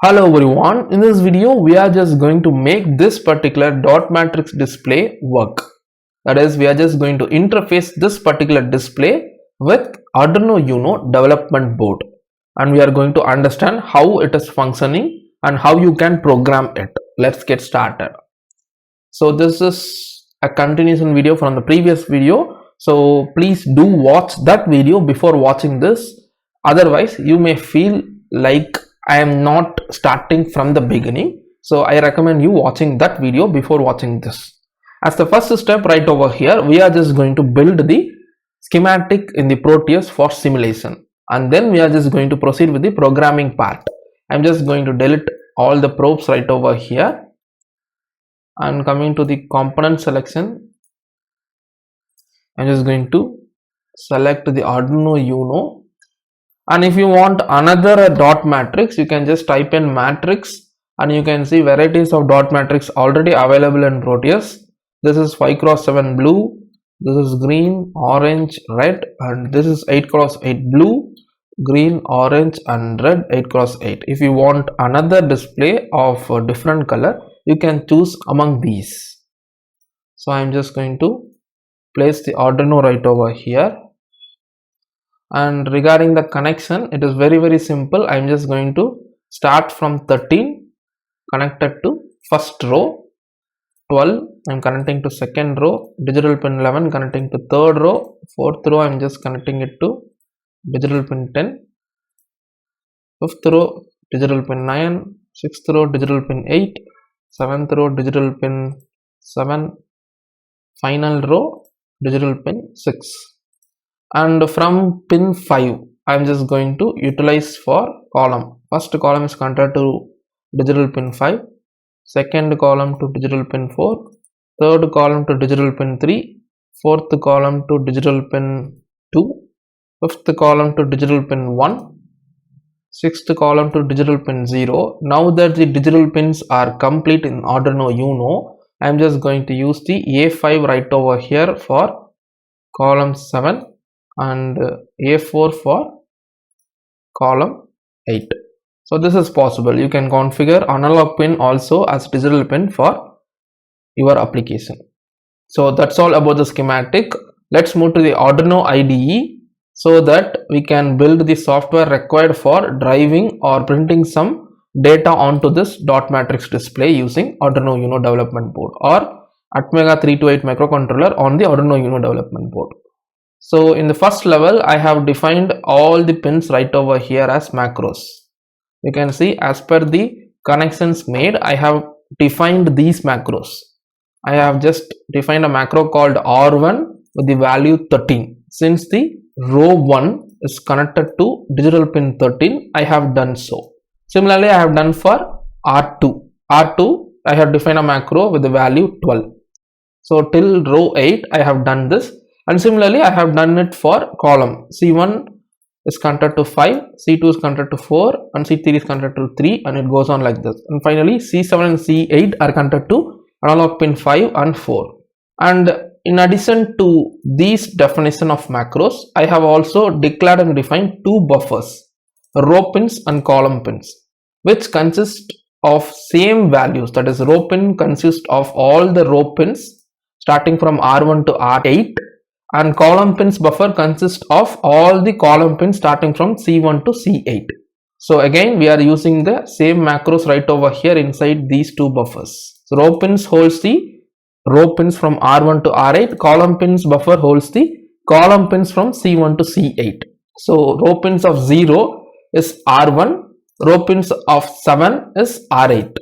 Hello everyone, in this video we are just going to make this particular dot matrix display work. That is, we are just going to interface this particular display with Arduino Uno development board, and we are going to understand how it is functioning and how you can program it. Let's get started. So this is a continuation video from the previous video, so please do watch that video before watching this. Otherwise you may feel like I am not starting from the beginning, so I recommend you watching that video before watching this. As the first step, right over here we are just going to build the schematic in the Proteus for simulation, and then we are just going to proceed with the programming part. I'm just going to delete all the probes right over here, and coming to the component selection, I'm just going to select the Arduino Uno. And if you want another dot matrix, you can just type in matrix, and you can see varieties of dot matrix already available in Proteus. This is 5x7 blue, this is green, orange, red, and this is 8x8 blue, green, orange, and red 8x8. If you want another display of a different color, you can choose among these. So I'm just going to place the Arduino right over here. And regarding the connection, it is very simple. I'm just going to start from 13 connected to first row, 12 I'm connecting to second row, digital pin 11 connecting to third row, fourth row I'm just connecting it to digital pin 10, fifth row digital pin 9, sixth row digital pin 8, seventh row digital pin 7, final row digital pin 6. And from pin 5 I'm just going to utilize for column. First column is connected to digital pin 5, second column to digital pin 4, third column to digital pin 3, fourth column to digital pin 2, fifth column to digital pin 1, sixth column to digital pin 0. Now that the digital pins are complete in Arduino Uno, I'm just going to use the A5 right over here for column 7 and A4 for column 8. So this is possible. You can configure analog pin also as digital pin for your application. So that's all about the schematic. Let's move to the Arduino IDE so that we can build the software required for driving or printing some data onto this dot matrix display using Arduino Uno development board or Atmega 328 microcontroller on the Arduino Uno development board. So in the first level, I have defined all the pins right over here as macros. You can see as per the connections made, I have defined these macros. I have just defined a macro called R1 with the value 13. Since the row 1 is connected to digital pin 13, I have done so. Similarly, I have done for R2. R2, I have defined a macro with the value 12. So till row 8, I have done this. And similarly, I have done it for column. C1 is connected to 5, C2 is connected to 4, and C3 is connected to 3, and it goes on like this. And finally, C7 and C8 are connected to analog pin 5 and 4. And in addition to these definition of macros, I have also declared and defined two buffers, row pins and column pins, which consist of same values. That is, row pin consists of all the row pins starting from R1 to R8. And column pins buffer consists of all the column pins starting from C1 to C8. So again, we are using the same macros right over here inside these two buffers. So row pins holds the row pins from R1 to R8. Column pins buffer holds the column pins from C1 to C8. So row pins of 0 is R1. Row pins of 7 is R8.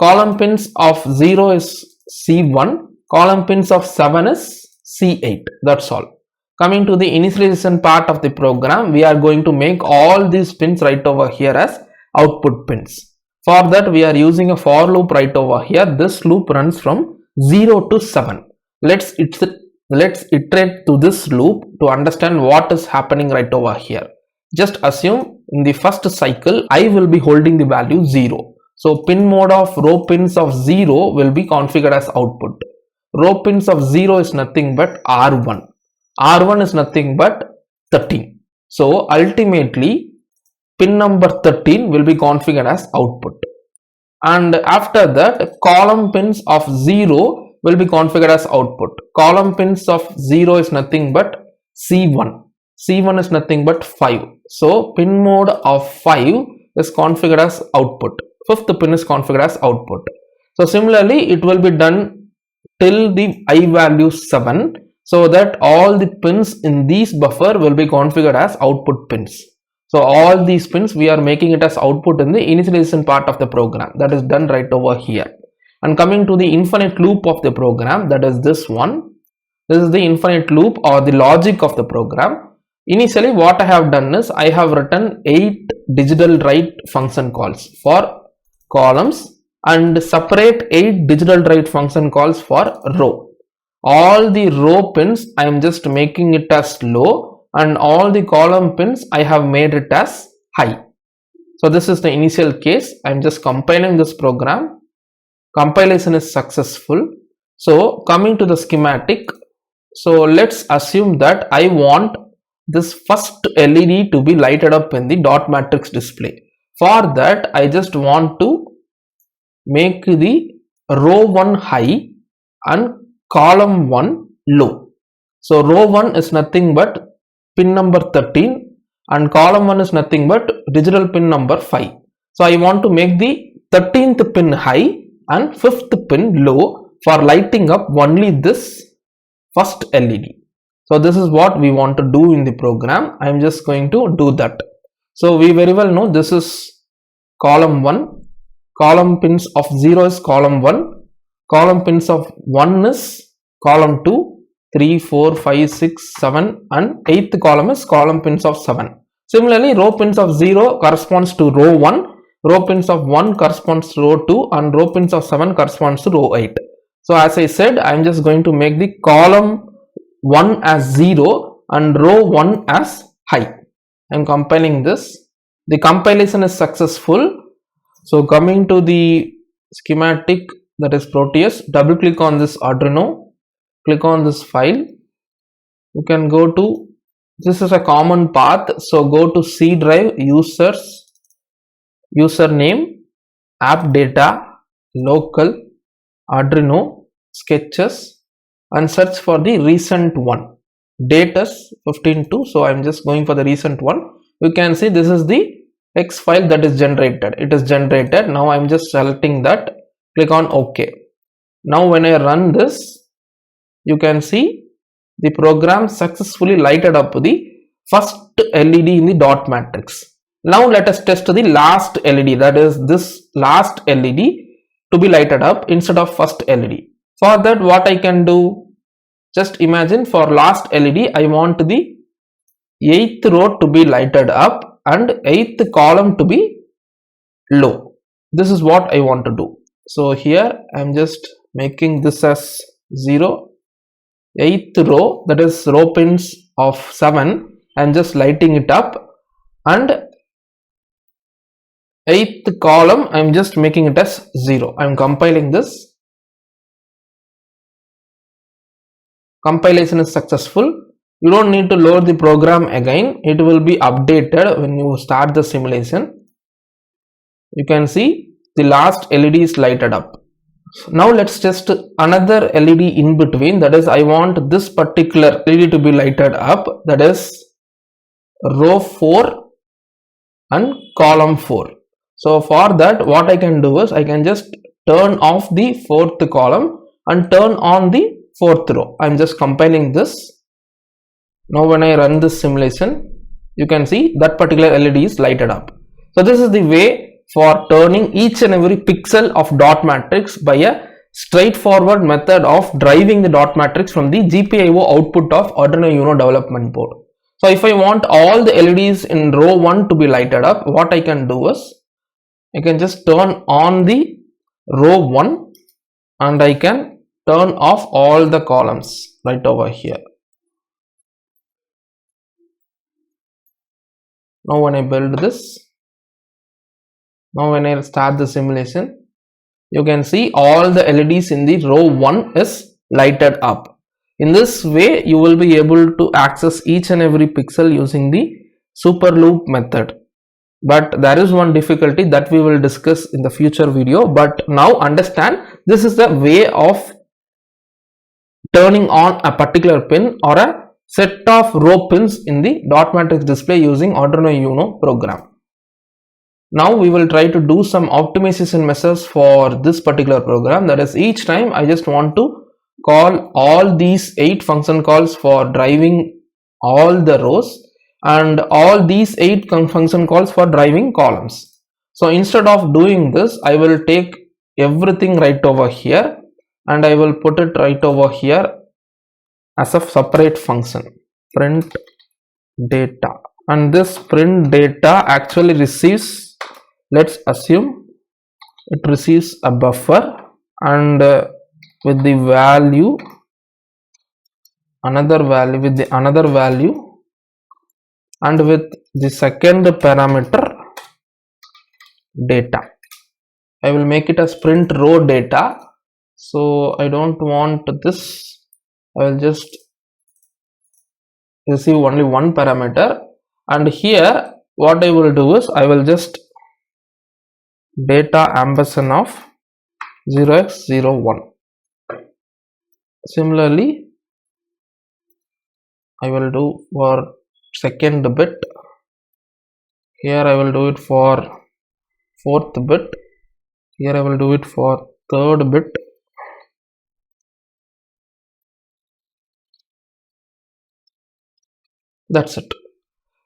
Column pins of 0 is C1. Column pins of 7 is C8. That's all. Coming to the initialization part of the program, we are going to make all these pins right over here as output pins. For that, we are using a for loop right over here. This loop runs from 0 to 7. Let's iterate to this loop to understand what is happening right over here. Just assume in the first cycle, I will be holding the value 0. So pin mode of row pins of 0 will be configured as output. Row pins of 0 is nothing but R1. R1 is nothing but 13. So ultimately, pin number 13 will be configured as output, and after that column pins of 0 will be configured as output. Column pins of 0 is nothing but C1. C1 is nothing but 5. So pin mode of 5 is configured as output. Fifth pin is configured as output. So similarly, it will be done till the I value 7, so that all the pins in these buffer will be configured as output pins. So all these pins we are making it as output in the initialization part of the program. That is done right over here. And coming to the infinite loop of the program, that is this one. This is the infinite loop or the logic of the program. Initially what I have done is I have written 8 digital write function calls for columns and separate 8 digital write function calls for row. All the row pins I am just making it as low, and all the column pins I have made it as high. So this is the initial case. I am just compiling this program. Compilation is successful. So coming to the schematic, so let's assume that I want this first LED to be lighted up in the dot matrix display. For that I just want to make the row 1 high and column 1 low. So row 1 is nothing but pin number 13 and column 1 is nothing but digital pin number 5. So I want to make the 13th pin high and 5th pin low for lighting up only this first LED. So this is what we want to do in the program. I am just going to do that. So we very well know this is column 1. Column pins of 0 is column 1. Column pins of 1 is column 2. 3, 4, 5, 6, 7 and 8th column is column pins of 7. Similarly, row pins of 0 corresponds to row 1, row pins of 1 corresponds to row 2 and row pins of 7 corresponds to row 8. So as I said, I am just going to make the column 1 as 0 and row 1 as high. I am compiling this. The compilation is successful. So coming to the schematic, that is Proteus, double click on this Arduino. Click on this file. You can go to, this is a common path, so go to C drive, users, username, app data, local, Arduino, sketches and search for the recent one. Date is 15/2, so I am just going for the recent one. You can see this is the X file that is generated. It is generated. Now I am just selecting that. Click on OK. Now when I run this, you can see the program successfully lighted up the first LED in the dot matrix. Now let us test the last LED, that is this last LED to be lighted up instead of first LED. For that what I can do, just imagine for last LED I want the 8th row to be lighted up and 8th column to be low. This is what I want to do. So here I am just making this as 0. 8th row, that is row pins of 7, I am just lighting it up, and 8th column I am just making it as 0. I am compiling this. Compilation is successful. You don't need to load the program again. It will be updated when you start the simulation. You can see the last LED is lighted up. Now let's test another LED in between, that is I want this particular LED to be lighted up, that is row 4 and column 4. So for that what I can do is I can just turn off the 4th column and turn on the 4th row. I am just compiling this. Now when I run this simulation, you can see that particular LED is lighted up. So this is the way for turning each and every pixel of dot matrix by a straightforward method of driving the dot matrix from the GPIO output of Arduino Uno development board. So if I want all the LEDs in row 1 to be lighted up, what I can do is I can just turn on the row 1 and I can turn off all the columns right over here. Now when I build this, now when I start the simulation, you can see all the LEDs in the row 1 is lighted up. In this way, you will be able to access each and every pixel using the super loop method. but there is one difficulty that we will discuss in the future video. But now understand, this is the way of turning on a particular pin or a set of row pins in the dot matrix display using Arduino Uno program. Now we will try to do some optimization measures for this particular program. That is, each time I just want to call all these 8 function calls for driving all the rows and all these 8 function calls for driving columns. So instead of doing this, I will take everything right over here and I will put it right over here as a separate function, print data. And this print data actually receives, let's assume it receives a buffer, and with the value, another value, with the another value, and with the second parameter data. I will make it as print row data. So I don't want this. I will just receive only one parameter, and here what I will do is I will just data ampersand of 0x01. Similarly, I will do for second bit. Here I will do it for fourth bit. Here I will do it for third bit. That's it.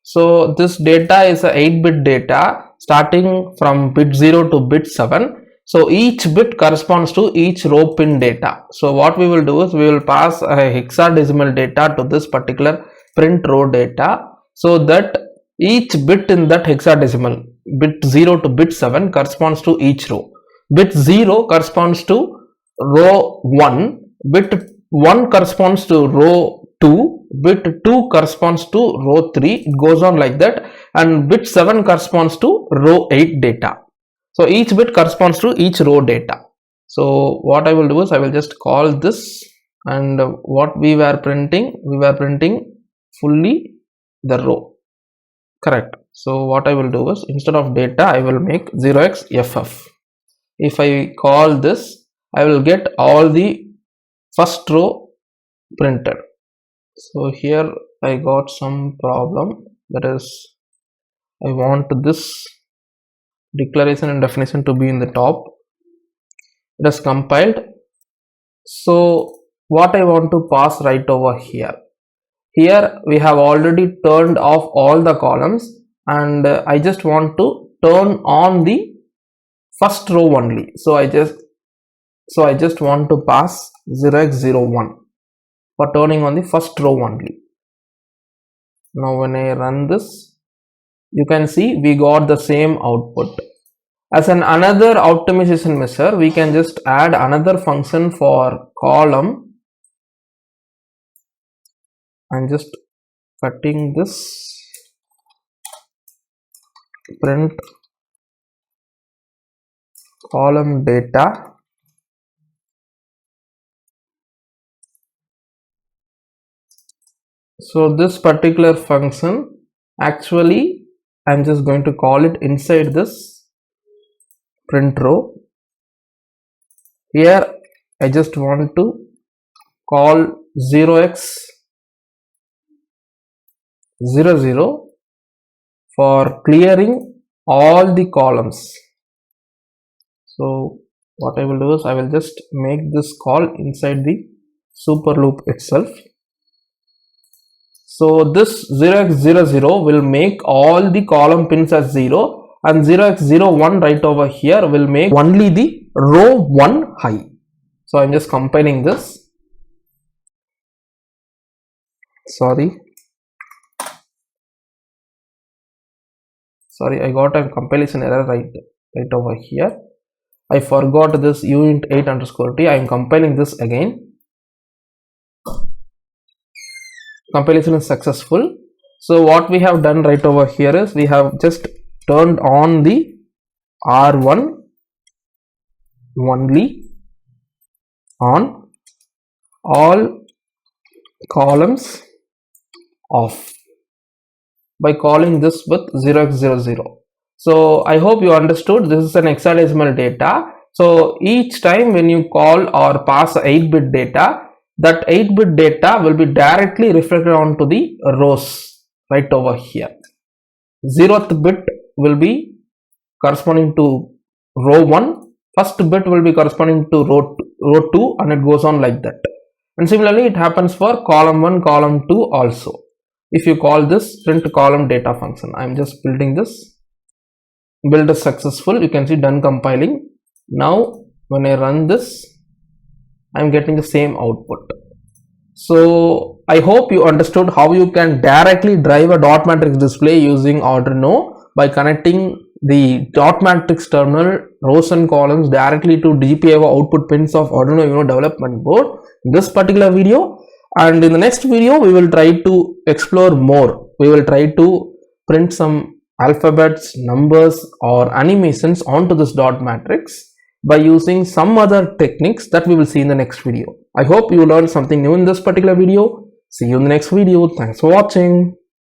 So this data is a 8-bit data starting from bit 0 to bit 7. So each bit corresponds to each row pin data. So what we will do is we will pass a hexadecimal data to this particular print row data, so that each bit in that hexadecimal, bit 0 to bit 7, corresponds to each row. Bit 0 corresponds to row 1, bit 1 corresponds to row 2, bit 2 corresponds to row 3, it goes on like that, and bit 7 corresponds to row 8 data. So each bit corresponds to each row data. So what I will do is I will just call this, and what we were printing fully the row, correct. So what I will do is, instead of data, I will make 0xff. If I call this, I will get all the first row printed. So here I got some problem, that is, I want this declaration and definition to be in the top. It is compiled. So what I want to pass right over here, we have already turned off all the columns, and I just want to turn on the first row only. So I just want to pass 0x01 for turning on the first row only. Now when I run this, you can see we got the same output. As another optimization measure, we can just add another function for column. I'm just cutting this, print column data. So this particular function, actually I'm just going to call it inside this print row. Here I just want to call 0x00 for clearing all the columns. So what I will do is I will just make this call inside the super loop itself. So this 0x00 will make all the column pins as 0, and 0x01 right over here will make only the row 1 high. So I'm just compiling this. Sorry, I got a compilation error right over here. I forgot this uint 8 underscore t. I am compiling this again. Compilation is successful. So what we have done right over here is we have just turned on the R1 only on, all columns off, by calling this with 0x00. So I hope you understood. This is an hexadecimal data. So each time when you call or pass 8-bit data, that 8-bit data will be directly reflected onto the rows right over here. 0th bit will be corresponding to row 1, first bit will be corresponding to row 2, and it goes on like that. And similarly it happens for column 1, column 2 also. If you call this print column data function, I am just building this. Build is successful. You can see done compiling. Now when I run this, I am getting the same output. So I hope you understood how you can directly drive a dot matrix display using Arduino by connecting the dot matrix terminal rows and columns directly to GPIO output pins of Arduino Uno development board in this particular video. And in the next video we will try to explore more. We will try to print some alphabets, numbers or animations onto this dot matrix by using some other techniques that we will see in the next video. I hope you learned something new in this particular video. See you in the next video. Thanks for watching.